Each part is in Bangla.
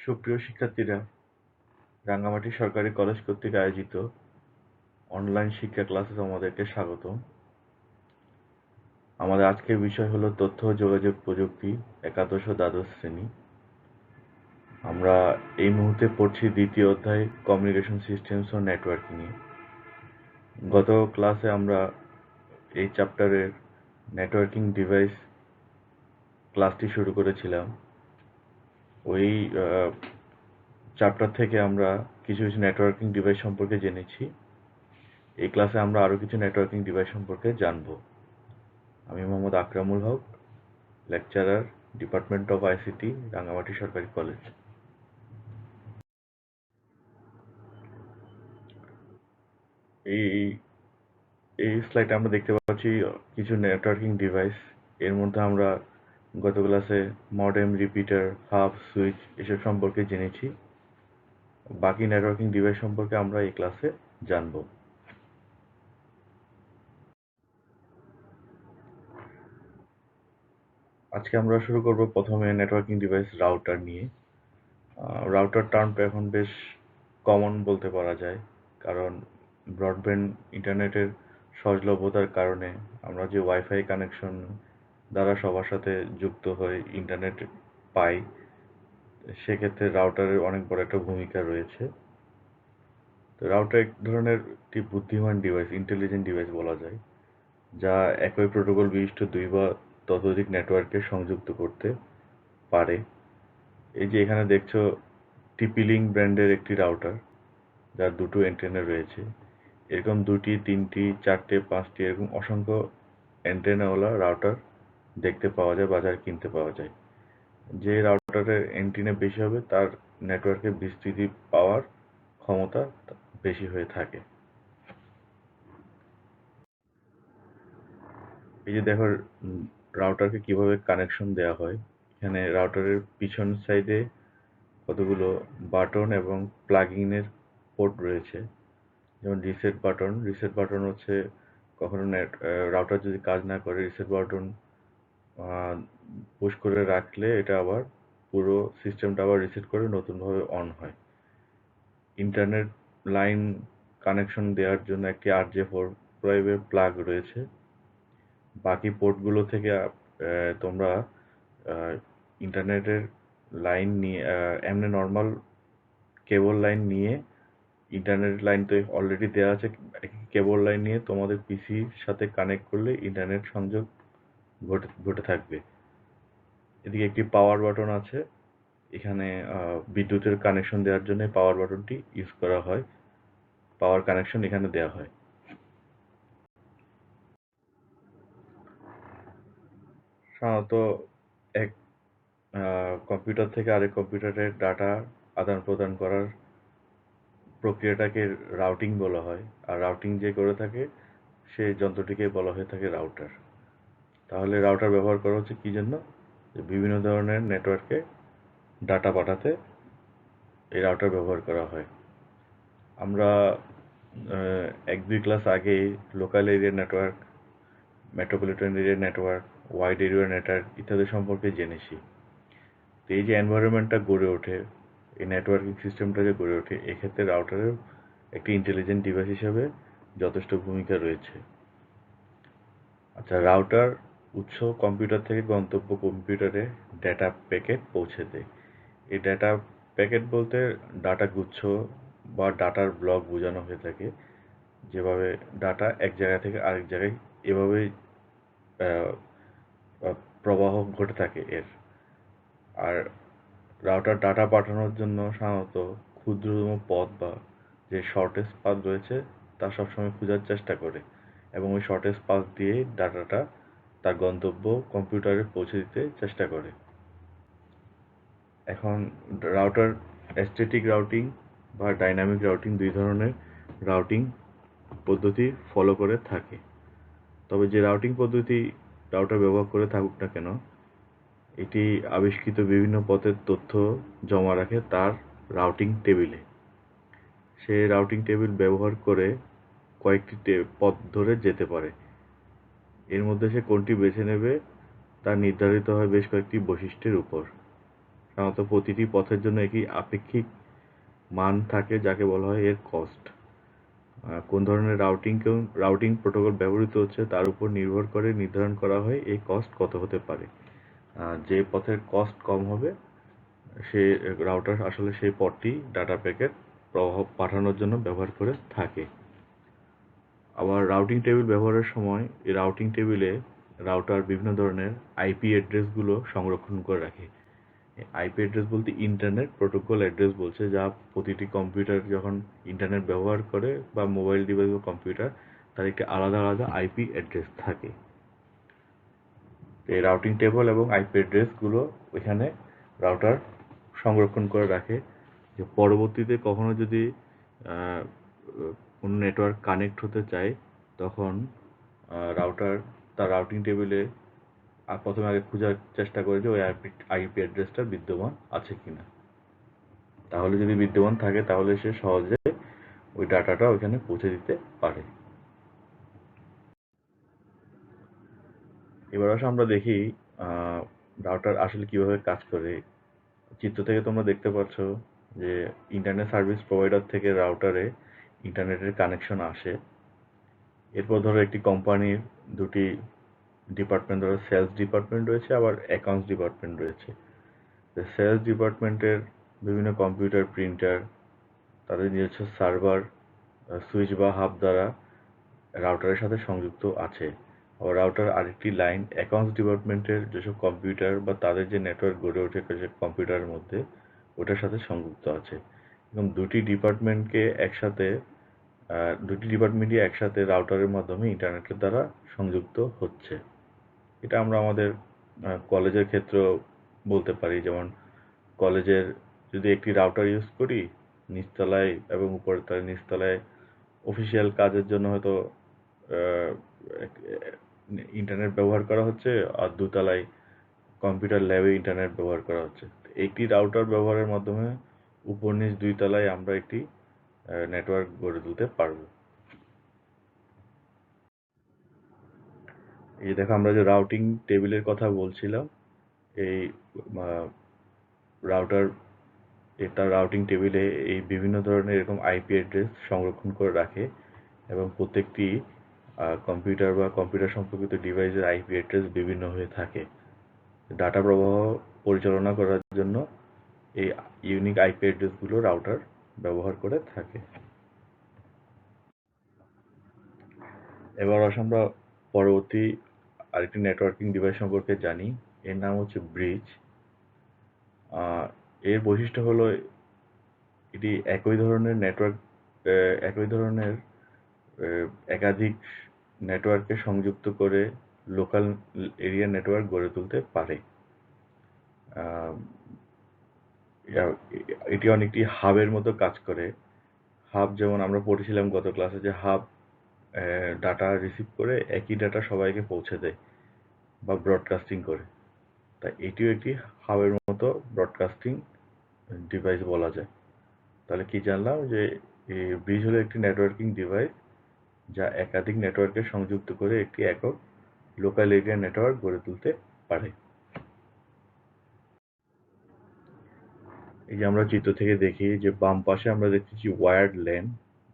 সুপ্রিয় শিক্ষার্থীরা, রাঙ্গামাটি সরকারি কলেজ কর্তৃক আয়োজিত অনলাইন শিক্ষা ক্লাসে তোমাদেরকে স্বাগতম। আমাদের আজকের বিষয় হলো তথ্য ও যোগাযোগ প্রযুক্তি, একাদশ ও দ্বাদশ শ্রেণী। আমরা এই মুহূর্তে পড়ছি দ্বিতীয় অধ্যায় কমিউনিকেশন সিস্টেমস ও নেটওয়ার্কিং এ। গত ক্লাসে আমরা এই চ্যাপ্টারের নেটওয়ার্কিং ডিভাইস ক্লাসটি শুরু করেছিলাম। ওই চ্যাপ্টার থেকে আমরা কিছু কিছু নেটওয়ার্কিং ডিভাইস সম্পর্কে জেনেছি। এই ক্লাসে আমরা আরও কিছু নেটওয়ার্কিং ডিভাইস সম্পর্কে জানব। আমি Mohammad Akramul Haque, lecturer, department of ICT, Rangamati সরকারি কলেজ। এই স্লাইডে আমরা দেখতে পাচ্ছি কিছু নেটওয়ার্কিং ডিভাইস। এর মধ্যে আমরা গত ক্লাসে মডেম, রিপিটার, হাব, সুইচ এসব সম্পর্কে জেনেছি। বাকি নেটওয়ার্কিং ডিভাইস সম্পর্কে আমরা এই ক্লাসে জানব। আজকে আমরা শুরু করব প্রথমে নেটওয়ার্কিং ডিভাইস রাউটার নিয়ে। রাউটার টার্মটা এখন বেশ কমন বলতে পারা যায়, কারণ ব্রডব্যান্ড ইন্টারনেটের সহজলভ্যতার কারণে আমরা যে ওয়াইফাই কানেকশন দ্বারা সবার সাথে যুক্ত হয়ে ইন্টারনেট পাই, সেক্ষেত্রে রাউটারের অনেক বড় একটা ভূমিকা রয়েছে। তো রাউটার এক ধরনের একটি বুদ্ধিমান ডিভাইস, ইন্টেলিজেন্ট ডিভাইস বলা যায়, যা একই প্রোটোকল বিশিষ্ট দুই বা ততোধিক নেটওয়ার্ককে সংযুক্ত করতে পারে। এই যে এখানে দেখছো টিপি-লিঙ্ক ব্র্যান্ডের একটি রাউটার, যার দুটো অ্যান্টেনা রয়েছে। এরকম 2টি, 3টি, 4টে, 5টি এরকম অসংখ্য অ্যান্টেনাওয়ালা রাউটার দেখতে পাওয়া যায়, বাজারে কিনতে পাওয়া যায়। যে রাউটারের অ্যান্টেনা বেশি হবে, তার নেটওয়ার্কের বিস্তৃতি পাওয়ার ক্ষমতা বেশি হয়ে থাকে। এই যে দেখো রাউটারকে কিভাবে কানেকশন দেওয়া হয়। এখানে রাউটারের পিছন সাইডে কতগুলো বাটন এবং প্লাগ ইনের পোর্ট রয়েছে। যেমন রিসেট বাটন হচ্ছে কখনো রাউটার যদি কাজ না করে রিসেট বাটন পুশ করে রাখলে এটা আবার পুরো সিস্টেমটা আবার রিসেট করে নতুনভাবে অন হয়। ইন্টারনেট লাইন কানেকশন দেওয়ার জন্য একটি RJ45 এর প্লাগ রয়েছে। বাকি পোর্টগুলো থেকে তোমরা ইন্টারনেটের লাইন নিয়ে এমনি নর্মাল কেবল লাইন নিয়ে, ইন্টারনেট লাইন তো অলরেডি দেওয়া আছে, কেবল লাইন নিয়ে তোমাদের পিসির সাথে কানেক্ট করলে ইন্টারনেট সংযোগ ঘটে থাকবে। এদিকে একটি পাওয়ার বাটন আছে। এখানে বিদ্যুতের কানেকশন দেওয়ার জন্য পাওয়ার বাটনটি ইউজ করা হয়। পাওয়ার কানেকশন এখানে দেওয়া হয়। সাধারণত এক কম্পিউটার থেকে আরেক কম্পিউটারের ডাটা আদান প্রদান করার প্রক্রিয়াটাকে রাউটিং বলা হয়। আর রাউটিং যে করে থাকে সেই যন্ত্রটিকে বলা হয়ে থাকে রাউটার। তাহলে রাউটার ব্যবহার করা হচ্ছে কি জন্য? বিভিন্ন ধরনের নেটওয়ার্কে ডাটা পাঠাতে এই রাউটার ব্যবহার করা হয়। আমরা 1-2 ক্লাস আগে local area network, metropolitan area network, wide area network ইত্যাদি সম্পর্কে জেনেছি। তো এই যে এনভায়রনমেন্টটা গড়ে ওঠে, এই নেটওয়ার্কিং সিস্টেমটা যে গড়ে ওঠে, এক্ষেত্রে রাউটারের একটি ইন্টেলিজেন্ট ডিভাইস হিসেবে যথেষ্ট ভূমিকা রয়েছে। আচ্ছা, রাউটার উৎস কম্পিউটার থেকে গন্তব্য কম্পিউটারে ডেটা প্যাকেট পৌঁছে দেয়। এই ডেটা প্যাকেট বলতে ডাটা গুচ্ছ বা ডাটার ব্লক বোঝানো হয়ে থাকে, যেভাবে ডাটা এক জায়গা থেকে আরেক জায়গায় এভাবেই প্রবাহ ঘটে থাকে এর। আর রাউটার ডাটা পাঠানোর জন্য সাধারণত ক্ষুদ্রতম পথ বা যে শর্টেস্ট পাথ রয়েছে তা সবসময় খোঁজার চেষ্টা করে, এবং ওই শর্টেস্ট পাথ দিয়ে ডাটাটা তার গন্তব্য কম্পিউটারে পৌঁছে দিতে চেষ্টা করে। এখন রাউটার স্ট্যাটিক রাউটিং বা ডাইনামিক রাউটিং দুই ধরনের রাউটিং পদ্ধতি ফলো করে থাকে। তবে যে রাউটিং পদ্ধতি রাউটার ব্যবহার করে থাকুক না কেন, এটি আবিষ্কৃত বিভিন্ন পথের তথ্য জমা রাখে তার রাউটিং টেবিলে। সে রাউটিং টেবিল ব্যবহার করে কয়েকটি পথ ধরে যেতে পারে। এর মধ্যে সে কোনটি বেছে নেবে তা নির্ধারিত হয় বেশ কয়েকটি বৈশিষ্ট্যের উপর। সাধারণত প্রতিটি পথের জন্য একটি আপেক্ষিক মান থাকে যাকে বলা হয় এর কস্ট। কোন ধরনের রাউটিং প্রোটোকল ব্যবহৃত হচ্ছে তার উপর নির্ভর করে নির্ধারণ করা হয় এই কস্ট কত হতে পারে। যে পথের কস্ট কম হবে সে রাউটার আসলে সেই পথটি ডাটা প্যাকেট পাঠানোর জন্য ব্যবহার করে থাকে। আবার রাউটিং টেবিল ব্যবহারের সময় এই রাউটিং টেবিলে রাউটার বিভিন্ন ধরনের আইপি অ্যাড্রেসগুলো সংরক্ষণ করে রাখে। আইপি অ্যাড্রেস বলতে ইন্টারনেট প্রোটোকল অ্যাড্রেস বলছে, যা প্রতিটি কম্পিউটার যখন ইন্টারনেট ব্যবহার করে বা মোবাইল ডিভাইস বা কম্পিউটার, তার একটি আলাদা আলাদা আইপি অ্যাড্রেস থাকে। এই রাউটিং টেবল এবং আইপি অ্যাড্রেসগুলো ওইখানে রাউটার সংরক্ষণ করে রাখে, যে পরবর্তীতে কখনো যদি কোনো নেটওয়ার্ক কানেক্ট হতে চায় তখন রাউটার তার রাউটিং টেবিলে প্রথমে আগে খোঁজার চেষ্টা করে যে ওই আইপি অ্যাড্রেসটা বিদ্যমান আছে কিনা। তাহলে যদি বিদ্যমান থাকে তাহলে সে সহজে ওই ডাটাটা ওইখানে পৌঁছে দিতে পারে। এবার আসলে আমরা দেখি রাউটার আসলে কিভাবে কাজ করে। চিত্র থেকে তোমরা দেখতে পাচ্ছ যে ইন্টারনেট সার্ভিস প্রোভাইডার থেকে রাউটারে ইন্টারনেটের কানেকশন আসে। এরপর ধরো একটি কোম্পানির দুটি ডিপার্টমেন্ট, ধরো সেলস ডিপার্টমেন্ট রয়েছে, আবার অ্যাকাউন্টস ডিপার্টমেন্ট রয়েছে। সেলস ডিপার্টমেন্টের বিভিন্ন কম্পিউটার, প্রিন্টার, তাদের নিজস্ব সার্ভার, সুইচ বা হাব দ্বারা রাউটারের সাথে সংযুক্ত আছে। আবার রাউটার আরেকটি লাইন অ্যাকাউন্টস ডিপার্টমেন্টের যেসব কম্পিউটার বা তাদের যে নেটওয়ার্ক গড়ে ওঠে কম্পিউটারের মধ্যে, ওটার সাথে সংযুক্ত আছে। এবং দুটি ডিপার্টমেন্টই একসাথে রাউটারের মাধ্যমে ইন্টারনেটের দ্বারা সংযুক্ত হচ্ছে। এটা আমরা আমাদের কলেজের ক্ষেত্রেও বলতে পারি। যেমন কলেজের যদি একটি রাউটার ইউজ করি, নিচতলায় এবং উপরের নিচতলায় অফিসিয়াল কাজের জন্য হয়তো ইন্টারনেট ব্যবহার করা হচ্ছে, আর দোতলায় কম্পিউটার ল্যাবে ইন্টারনেট ব্যবহার করা হচ্ছে। একটি রাউটার ব্যবহারের মাধ্যমে উপর নিচ দুই তলায় আমরা একটি নেটওয়ার্ক গড়ে তুলতে পারবো। এই দেখো, আমরা যে রাউটিং টেবিলের কথা বলছিলাম, এই রাউটার তার রাউটিং টেবিলে এই বিভিন্ন ধরনের এরকম আইপি অ্যাড্রেস সংরক্ষণ করে রাখে, এবং প্রত্যেকটি কম্পিউটার বা কম্পিউটার সম্পর্কিত ডিভাইসের আইপি অ্যাড্রেস বিভিন্ন হয়ে থাকে। ডাটা প্রবাহ পরিচালনা করার জন্য এই ইউনিক আইপি অ্যাড্রেসগুলো রাউটার ব্যবহার করে থাকে। এবার আমরা পরবর্তী আরেকটি নেটওয়ার্কিং ডিভাইস সম্পর্কে জানি। এর নাম হচ্ছে ব্রিজ। এর বৈশিষ্ট্য হলো এটি একই ধরনের একাধিক নেটওয়ার্কে সংযুক্ত করে লোকাল এরিয়া নেটওয়ার্ক গড়ে তুলতে পারে। এটি অনেকটি হাবের মতো কাজ করে। হাব যেমন আমরা পড়েছিলাম গত ক্লাসে, যে হাব ডাটা রিসিভ করে একই ডাটা সবাইকে পৌঁছে দেয় বা ব্রডকাস্টিং করে। তাই এটিও একটি হাবের মতো ব্রডকাস্টিং ডিভাইস বলা যায়। তাহলে কি জানলাম, যে ব্রিজ হলো একটি নেটওয়ার্কিং ডিভাইস যা একাধিক নেটওয়ার্কে সংযুক্ত করে একটি একক লোকাল এরিয়া নেটওয়ার্ক গড়ে তুলতে পারে। এই যে আমরা চিত্র থেকে দেখি যে বাম পাশে আমরা দেখতেছি ওয়্যার্ড ল্যান,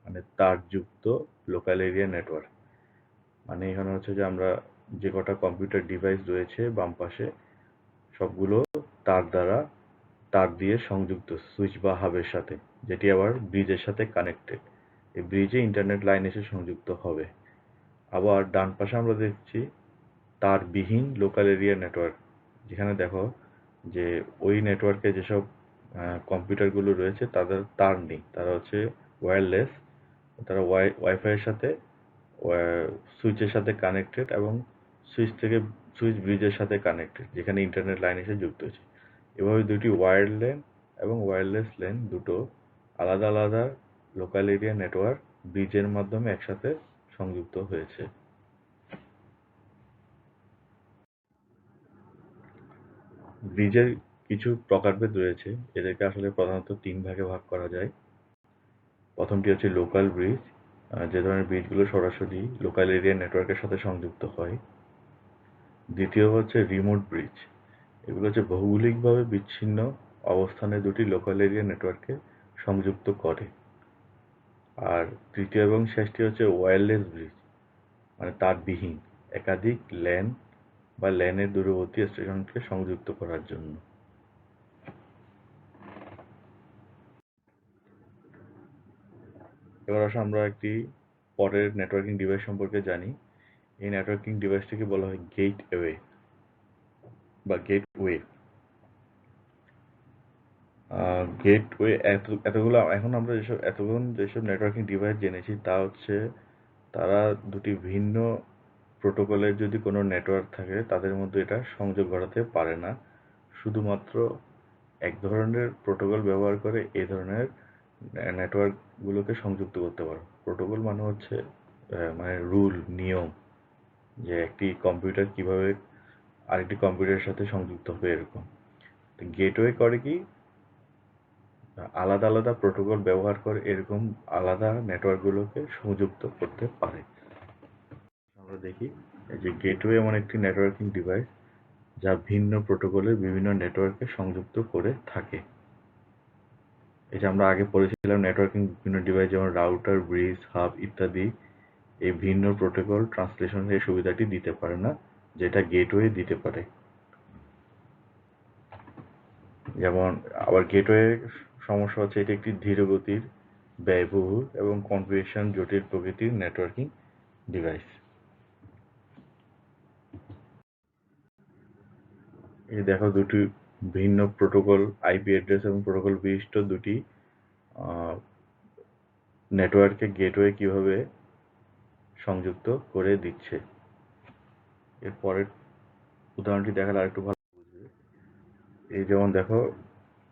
মানে তারযুক্ত লোকাল এরিয়া নেটওয়ার্ক। মানে এখানে হচ্ছে যে আমরা যে কটা কম্পিউটার ডিভাইস রয়েছে বাম পাশে, সবগুলো তার দিয়ে সংযুক্ত সুইচ বা হাবের সাথে, যেটি আবার ব্রিজের সাথে কানেক্টেড। এই ব্রিজে ইন্টারনেট লাইন এসে সংযুক্ত হবে। আবার ডান পাশে আমরা দেখছি তারবিহীন লোকাল এরিয়া নেটওয়ার্ক, যেখানে দেখো যে ওই নেটওয়ার্কে যেসব কম্পিউটারগুলো রয়েছে তাদের তার নেই, তারা হচ্ছে ওয়্যারলেস। তারা ওয়াইফাইয়ের সাথে সুইচের সাথে কানেক্টেড, এবং সুইচ ব্রিজের সাথে কানেক্টেড, যেখানে ইন্টারনেট লাইন এসে যুক্ত হয়েছে। এভাবে দুটি ওয়্যার্ড ল্যান এবং ওয়্যারলেস ল্যান দুটো আলাদা আলাদা লোকাল এরিয়া নেটওয়ার্ক ব্রিজের মাধ্যমে একসাথে সংযুক্ত হয়েছে। ব্রিজের কিছু প্রকারভেদ রয়েছে, এদেরকে আসলে প্রধানত 3 ভাগে ভাগ করা যায়। প্রথমটি হচ্ছে লোকাল ব্রিজ, যে ধরনের ব্রিজগুলো সরাসরি লোকাল এরিয়া নেটওয়ার্কের সাথে সংযুক্ত হয়। দ্বিতীয় হচ্ছে রিমোট ব্রিজ, এগুলো হচ্ছে ভৌগোলিকভাবে বিচ্ছিন্ন অবস্থানে দুটি লোকাল এরিয়া নেটওয়ার্ককে সংযুক্ত করে। আর তৃতীয় এবং শেষটি হচ্ছে ওয়্যারলেস ব্রিজ, মানে তারবিহীন, একাধিক ল্যান বা ল্যানের দূরবর্তী স্টেশনকে সংযুক্ত করার জন্য। এবার আসলে আমরা একটি পরের নেটওয়ার্কিং ডিভাইস সম্পর্কে জানি। এই নেটওয়ার্কিং ডিভাইসটিকে বলা হয় গেটওয়ে বা গেটওয়ে। গেটওয়ে এতগুলো এখন আমরা এতক্ষণ যেসব নেটওয়ার্কিং ডিভাইস জেনেছি তা হচ্ছে তারা দুটি ভিন্ন প্রোটোকলের যদি কোনো নেটওয়ার্ক থাকে তাদের মধ্যে এটা সংযোগ ঘটাতে পারে না, শুধুমাত্র এক ধরনের প্রোটোকল ব্যবহার করে এই ধরনের নেটওয়ার্কগুলোকে সংযুক্ত করতে পারে। প্রোটোকল মানে হচ্ছে মানে রুল, নিয়ম, যে একটি কম্পিউটার কিভাবে আরেকটি কম্পিউটারের সাথে সংযুক্ত হবে এরকম। গেটওয়ে করে কি, আলাদা আলাদা প্রোটোকল ব্যবহার করে এরকম আলাদা নেটওয়ার্কগুলোকে সংযুক্ত করতে পারে। আমরা দেখি যে গেটওয়ে এমন একটি নেটওয়ার্কিং ডিভাইস যা ভিন্ন প্রোটোকলের বিভিন্ন নেটওয়ার্কে সংযুক্ত করে থাকে। এই যে আমরা আগে পড়েছিলাম নেটওয়ার্কিং বিভিন্ন ডিভাইস যেমন রাউটার, ব্রিজ, হাব ইত্যাদি এই ভিন্ন প্রোটোকল ট্রান্সলেশনের এই সুবিধাটি দিতে পারে না, যেটা গেটওয়ে দিতে পারে। যেমন আবার গেটওয়ে সমস্যা হচ্ছে এটি একটি ধীরগতির, ব্যয়বহুল এবং কনফিগারেশন জটিল প্রকৃতির নেটওয়ার্কিং ডিভাইস। এই দেখো দুটি ভিন্ন প্রোটোকল আইপি অ্যাড্রেস এবং প্রোটোকল বিশিষ্ট দুটি নেটওয়ার্কে গেটওয়ে কিভাবে সংযুক্ত করে দিচ্ছে। এর পরের উদাহরণটি দেখালে আরেকটু ভালো বুঝবে। এই যেমন দেখো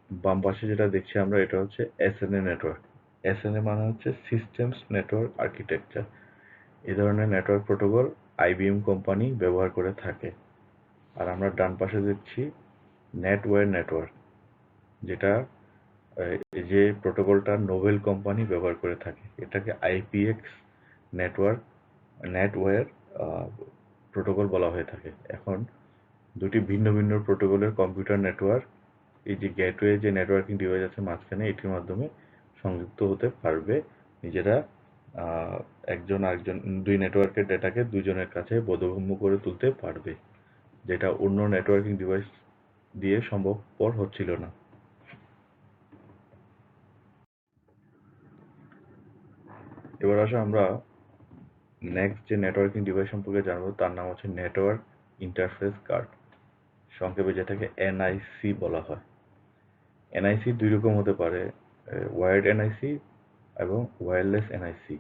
বাম পাশে যেটা দেখছি আমরা, এটা হচ্ছে এসএনএ নেটওয়ার্ক। এসএনএ মানে হচ্ছে সিস্টেমস নেটওয়ার্ক আর্কিটেকচার। এই ধরনের নেটওয়ার্ক প্রোটোকল আইবিএম কোম্পানি ব্যবহার করে থাকে। আর আমরা ডান পাশে দেখছি নেটওয়্যার নেটওয়ার্ক, যেটা যে প্রোটোকলটা নোভেল কোম্পানি ব্যবহার করে থাকে। এটাকে আইপিএক্স নেটওয়্যার প্রোটোকল বলা হয়ে থাকে। এখন দুটি ভিন্ন ভিন্ন প্রোটোকলের কম্পিউটার নেটওয়ার্ক এই যে গেটওয়ে যে নেটওয়ার্কিং ডিভাইস আছে মাঝখানে, এটির মাধ্যমে সংযুক্ত হতে পারবে। নিজেরা একজন আরেকজন দুই নেটওয়ার্কের ডেটাকে দুজনের কাছে বোধগম্য করে তুলতে পারবে, যেটা অন্য নেটওয়ার্কিং ডিভাইস দিয়ে সম্ভবপর হচ্ছিল না। এবার আসো আমরা নেক্সট যে নেটওয়ার্কিং ডিভাইস সম্পর্কে জানবো তার নাম হচ্ছে নেটওয়ার্ক ইন্টারফেস কার্ড, সংক্ষেপে যেটাকে এনআইসি বলা হয়। এনআইসি দুই রকম হতে পারে, ওয়্যার্ড এনআইসি এবং ওয়্যারলেস এনআইসি,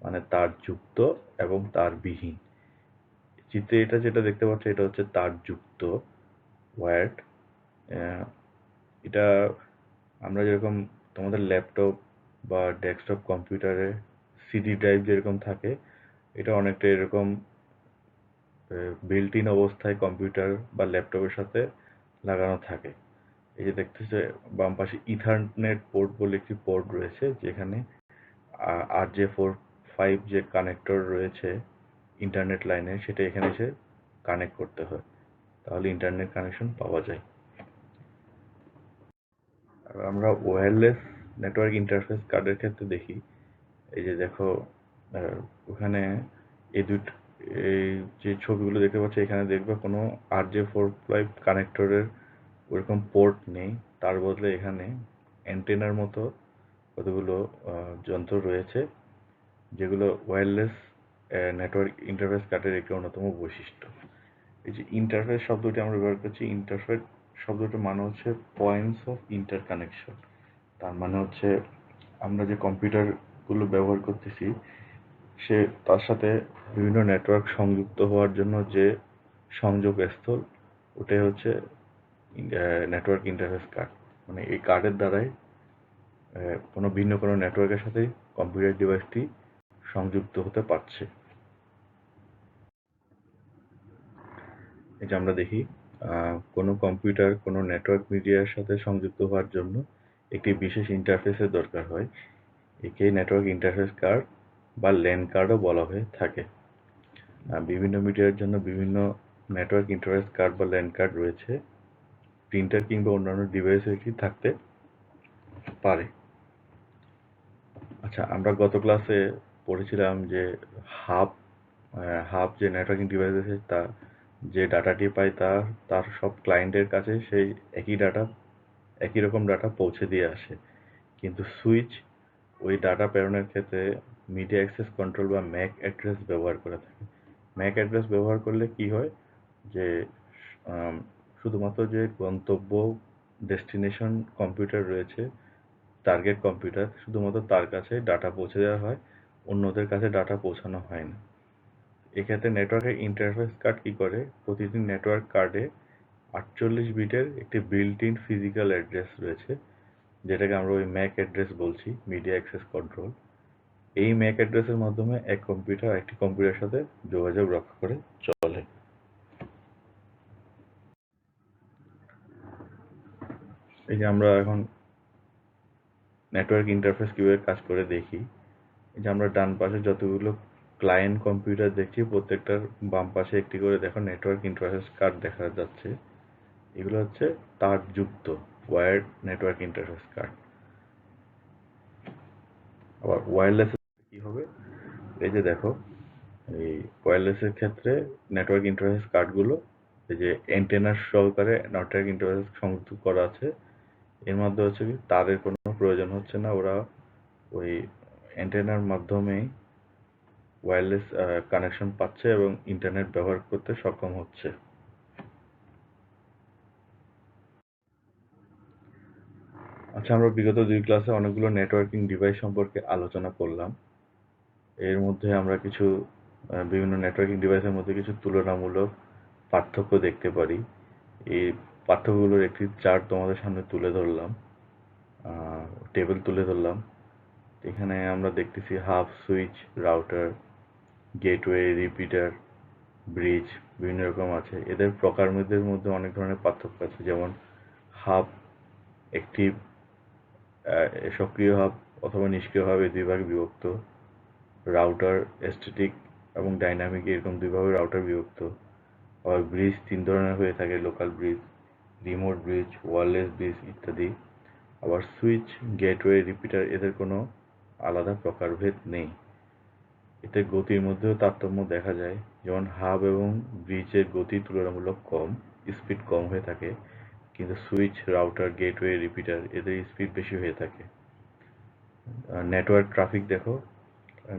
মানে তারযুক্ত এবং তারবিহীন। চিত্রে এটা যেটা দেখতে পাচ্ছ এটা হচ্ছে তারযুক্ত ওয়্যার্ড। এটা আমরা যেরকম তোমাদের ল্যাপটপ বা ডেস্কটপ কম্পিউটারে সিডি ড্রাইভ যেরকম থাকে, এটা অনেকটা এরকম বিল্ট ইন অবস্থায় কম্পিউটার বা ল্যাপটপের সাথে লাগানো থাকে। এই যে দেখতেছে বাম পাশে ইথারনেট পোর্ট বলে একটি পোর্ট রয়েছে, যেখানে RJ45 যে কানেক্টর রয়েছে ইন্টারনেট লাইনে, সেটা এখানে এসে কানেক্ট করতে হয়, তাহলে ইন্টারনেট কানেকশন পাওয়া যায়। আর আমরা ওয়্যারলেস নেটওয়ার্ক ইন্টারফেস কার্ডের ক্ষেত্রে দেখি, এই যে দেখো ওখানে এই যে ছবিগুলো দেখতে পাচ্ছ, এখানে দেখবে কোনো RJ45 কানেক্টরের ওরকম পোর্ট নেই, তার বদলে এখানে অ্যান্টেনার মতো কতগুলো যন্ত্র রয়েছে, যেগুলো ওয়্যারলেস নেটওয়ার্ক ইন্টারফেস কার্ডের একটি অন্যতম বৈশিষ্ট্য। এই যে ইন্টারফেস শব্দটি আমরা ব্যবহার করছি, ইন্টারফেস শব্দটির মানে হচ্ছে পয়েন্টস অফ ইন্টারকানেকশন। তার মানে হচ্ছে আমরা যে কম্পিউটারগুলো ব্যবহার করতেছি তার সাথে বিভিন্ন নেটওয়ার্ক সংযুক্ত হওয়ার জন্য যে সংযোগস্থল, ওটাই হচ্ছে নেটওয়ার্ক ইন্টারফেস কার্ড। মানে এই কার্ডের দ্বারাই ভিন্ন কোনো নেটওয়ার্কের সাথে কম্পিউটার ডিভাইসটি সংযুক্ত হতে পারছে। এই যে আমরা দেখি কোনো কম্পিউটার কোনো নেটওয়ার্ক মিডিয়ার সাথে সংযুক্ত হওয়ার জন্য একটি বিশেষ ইন্টারফেসের দরকার হয়। একে নেটওয়ার্ক ইন্টারফেস কার্ড বা ল্যান কার্ডও বলা হয়ে থাকে। বিভিন্ন মিডিয়ার জন্য বিভিন্ন নেটওয়ার্ক ইন্টারফেস কার্ড বা ল্যান কার্ড রয়েছে। প্রিন্টার কিংবা অন্যান্য ডিভাইসে এটি থাকতে পারে। আচ্ছা, আমরা গত ক্লাসে পড়েছিলাম যে হাব হাব যে নেটওয়ার্কিং ডিভাইস আছে তা যে ডাটাটি পায় তার সব ক্লায়েন্টের কাছে সেই একই রকম ডাটা পৌঁছে দিয়ে আসে। কিন্তু সুইচ ওই ডাটা প্রেরণের ক্ষেত্রে মিডিয়া অ্যাক্সেস কন্ট্রোল বা ম্যাক অ্যাড্রেস ব্যবহার করে থাকে। ম্যাক অ্যাড্রেস ব্যবহার করলে কি হয় যে শুধুমাত্র যে গন্তব্য ডেস্টিনেশন কম্পিউটার রয়েছে, টার্গেট কম্পিউটার, শুধুমাত্র তার কাছে ডাটা পৌঁছে দেওয়া হয়, অন্যদের কাছে ডাটা পৌঁছানো হয় না। এক্ষেত্রে নেটওয়ার্কের ইন্টারফেস কার্ড কি করে, প্রতিটি নেটওয়ার্ক কার্ডে 48 বিটের একটি বিল্ট ইন ফিজিক্যাল অ্যাড্রেস রয়েছে, যেটাকে আমরা ওই ম্যাক অ্যাড্রেস বলছি, মিডিয়া অ্যাক্সেস কন্ট্রোল। এই ম্যাক অ্যাড্রেসের মাধ্যমে এক কম্পিউটার একটি কম্পিউটারের সাথে যোগাযোগ রক্ষা করে চলে। এই যে আমরা এখন নেটওয়ার্ক ইন্টারফেস কিভাবে কাজ করে দেখি। এই যে আমরা ডান পাশে যতগুলো ক্লায়েন্ট কম্পিউটার দেখছি, প্রত্যেকটার বাম পাশে একটি করে দেখো নেটওয়ার্ক ইন্টারফেস কার্ড দেখা যাচ্ছে। এগুলো হচ্ছে তারযুক্ত ওয়্যার্ড নেটওয়ার্ক ইন্টারফেস কার্ড। আবার ওয়্যারলেস কি হবে, এই যে দেখো, এই ওয়্যারলেসের ক্ষেত্রে নেটওয়ার্ক ইন্টারফেস কার্ডগুলো এই যে অ্যান্টেনার সহকারে নেটওয়ার্ক ইন্টারফেস সংযুক্ত করা আছে। এর মধ্যে হচ্ছে কি তারের কোনো প্রয়োজন হচ্ছে না, ওরা ওই অ্যান্টেনার মাধ্যমেই ওয়্যারলেস কানেকশন পাচ্ছে এবং ইন্টারনেট ব্যবহার করতে সক্ষম হচ্ছে। আচ্ছা, আমরা বিগত 2 ক্লাসে অনেকগুলো নেটওয়ার্কিং ডিভাইস সম্পর্কে আলোচনা করলাম। এর মধ্যে আমরা কিছু বিভিন্ন নেটওয়ার্কিং ডিভাইসের মধ্যে কিছু তুলনামূলক পার্থক্য দেখতে পারি। এই পার্থক্যগুলোর একটি চার্ট তোমাদের সামনে তুলে ধরলাম, টেবিল তুলে ধরলাম। এখানে আমরা দেখতেছি hub, switch, router, gateway, repeater, bridge বিভিন্ন রকম আছে। এদের প্রকারভেদের মধ্যে অনেক ধরনের পার্থক্য আছে, যেমন হাব একটি সক্রিয় হাব অথবা নিষ্ক্রিয় হাব, এই দুই ভাগে বিভক্ত। রাউটার স্ট্যাটিক এবং ডাইনামিক, এরকম দুই ভাবে রাউটার বিভক্ত। আবার ব্রিজ 3 ধরনের হয়ে থাকে, local bridge, remote bridge, wireless bridge ইত্যাদি। আবার সুইচ, গেটওয়ে, রিপিটার এদের কোনো আলাদা প্রকারভেদ নেই। এতে গতির মধ্যেও তারতম্য দেখা যায়, যেমন হাব এবং ব্রিজের গতি তুলনামূলক কম, স্পিড কম হয়ে থাকে, কিন্তু সুইচ, রাউটার, গেটওয়ে, রিপিটার এদের স্পিড বেশি হয়ে থাকে। নেটওয়ার্ক ট্রাফিক দেখো,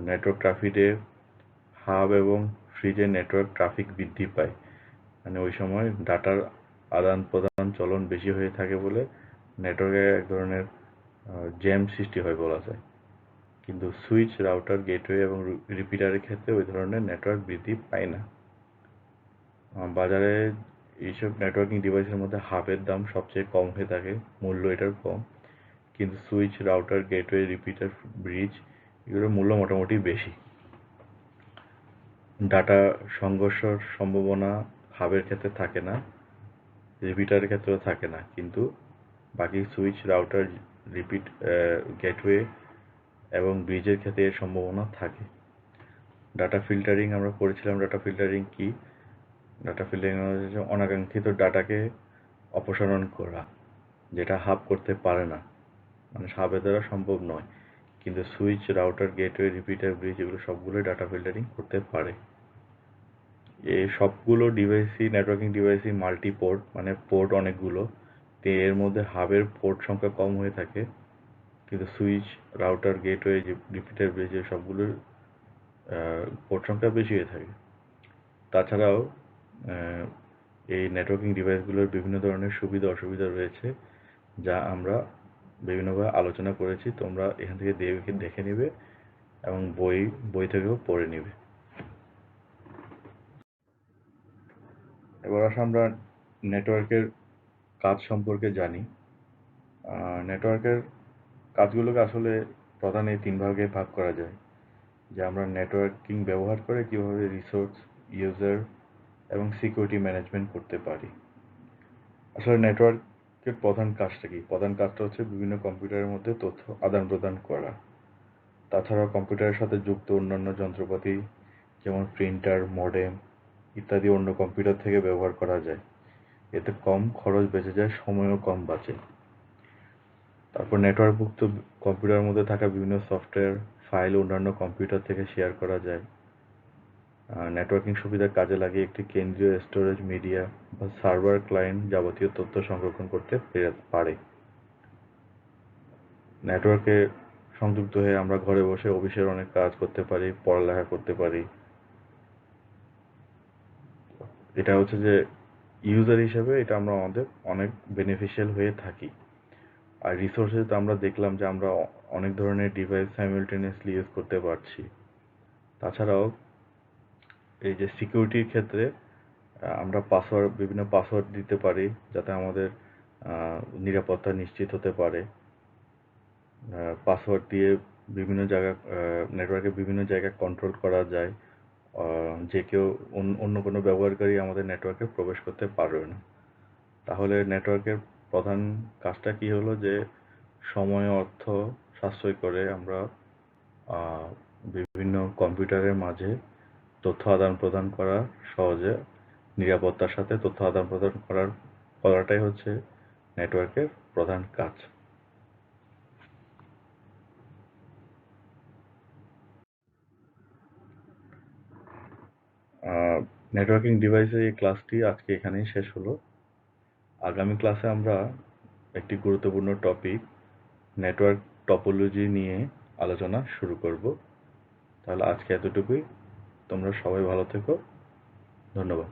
নেটওয়ার্ক ট্রাফিকে হাব এবং ফ্রিজের নেটওয়ার্ক ট্রাফিক বৃদ্ধি পায়, মানে ওই সময় ডাটার আদান প্রদান চলন বেশি হয়ে থাকে বলে নেটওয়ার্কে এক ধরনের জ্যাম সৃষ্টি হয় বলা যায়। কিন্তু সুইচ, রাউটার, গেটওয়ে এবং রিপিটারের ক্ষেত্রে ওই ধরনের নেটওয়ার্ক বৃদ্ধি পায় না। বাজারে এইসব নেটওয়ার্কিং ডিভাইসের মধ্যে হাবের দাম সবচেয়ে কম হয়ে থাকে, মূল্য এটার কম, কিন্তু switch, router, gateway, repeater, bridge এগুলোর মূল্য মোটামুটি বেশি। ডাটা সংঘর্ষের সম্ভাবনা হাবের ক্ষেত্রে থাকে না, রিপিটারের ক্ষেত্রেও থাকে না, কিন্তু বাকি সুইচ, রাউটার, গেটওয়ে এবং ব্রিজের ক্ষেত্রে এর সম্ভাবনা থাকে। ডাটা ফিল্টারিং আমরা পড়েছিলাম। ডাটা ফিল্টারিং কি? ডাটা ফিল্টারিং হচ্ছে অনাকাঙ্ক্ষিত ডাটাকে অপসারণ করা, যেটা হাব করতে পারে না, মানে হাবের দ্বারা সম্ভব নয়, কিন্তু switch, router, gateway, repeater, bridge এগুলো সবগুলোই ডাটা ফিল্টারিং করতে পারে। এই সবগুলো ডিভাইসই নেটওয়ার্কিং ডিভাইসই মাল্টি পোর্ট, মানে পোর্ট অনেকগুলো, তো এর মধ্যে হাবের পোর্ট সংখ্যা কম হয়ে থাকে, কিন্তু switch, router, gateway, repeater, bridge সবগুলোর পোর্ট সংখ্যা বেশি হয়ে থাকে। তাছাড়াও এই নেটওয়ার্কিং ডিভাইসগুলোর বিভিন্ন ধরনের সুবিধা অসুবিধা রয়েছে, যা আমরা বিভিন্নভাবে আলোচনা করেছি। তোমরা এখান থেকে দেখে নিবে এবং বই থেকেও পড়ে নিবে। এবার আসলে আমরা নেটওয়ার্কের কাজ সম্পর্কে জানি। নেটওয়ার্কের কাজগুলোকে আসলে প্রধান এই 3 ভাগে ভাগ করা যায়, যে আমরা নেটওয়ার্কিং ব্যবহার করে কীভাবে রিসোর্স, ইউজার এবং সিকিউরিটি ম্যানেজমেন্ট করতে পারি। আসলে নেটওয়ার্কের প্রধান কাজটা কি? প্রধান কাজটা হচ্ছে বিভিন্ন কম্পিউটারের মধ্যে তথ্য আদান প্রদান করা। তাছাড়াও কম্পিউটারের সাথে যুক্ত অন্যান্য যন্ত্রপাতি যেমন প্রিন্টার, মডেম ইত্যাদি অন্য কম্পিউটার থেকে ব্যবহার করা যায়। এতে কম খরচ বেঁচে যায়, সময়ও কম বাঁচে। তারপর নেটওয়ার্কভুক্ত কম্পিউটারের মধ্যে থাকা বিভিন্ন সফটওয়্যার, ফাইল অন্যান্য কম্পিউটার থেকে শেয়ার করা যায়। নেটওয়ার্কিং সুবিধা কাজে লাগিয়ে একটি কেন্দ্রীয় স্টোরেজ মিডিয়া বা সার্ভার ক্লায়েন্ট যাবতীয় তথ্য সংরক্ষণ করতে পারে। নেটওয়ার্কে সংযুক্ত হয়ে আমরা ঘরে বসে অফিসের অনেক কাজ করতে পারি, পড়ালেখা করতে পারি। এটা হচ্ছে যে ইউজার হিসেবে এটা আমরা আমাদের অনেক বেনিফিশিয়াল হয়ে থাকি। আর রিসোর্সে তো আমরা দেখলাম যে আমরা অনেক ধরনের ডিভাইস সাইমালটেনিয়াসলি ইউজ করতে পারছি। তাছাড়াও এই যে সিকিউরিটির ক্ষেত্রে আমরা বিভিন্ন পাসওয়ার্ড দিতে পারি যাতে আমাদের নিরাপত্তা নিশ্চিত হতে পারে। পাসওয়ার্ড দিয়ে বিভিন্ন জায়গায় নেটওয়ার্কে বিভিন্ন জায়গায় কন্ট্রোল করা যায়। যে কেউ অন্য কোনো ব্যবহারকারী আমাদের নেটওয়ার্কে প্রবেশ করতে পারবে না। তাহলে নেটওয়ার্কের প্রধান কাজটা কি হলো যে সময় অর্থ সাশ্রয় করে আমরা বিভিন্ন কম্পিউটারের মাঝে তথ্য আদান প্রদান করা সহজে নিরাপত্তার সাথে তথ্য আদান প্রদান করাটাই হচ্ছে নেটওয়ার্কের প্রধান কাজ। নেটওয়ার্কিং ডিভাইসের এই ক্লাসটি আজকে এখানেই শেষ হলো। আগামী ক্লাসে আমরা একটি গুরুত্বপূর্ণ টপিক নেটওয়ার্ক টপোলজি নিয়ে আলোচনা শুরু করব। তাহলে আজকে এতটুকুই। তোমরা সবাই ভালো থেকো। ধন্যবাদ।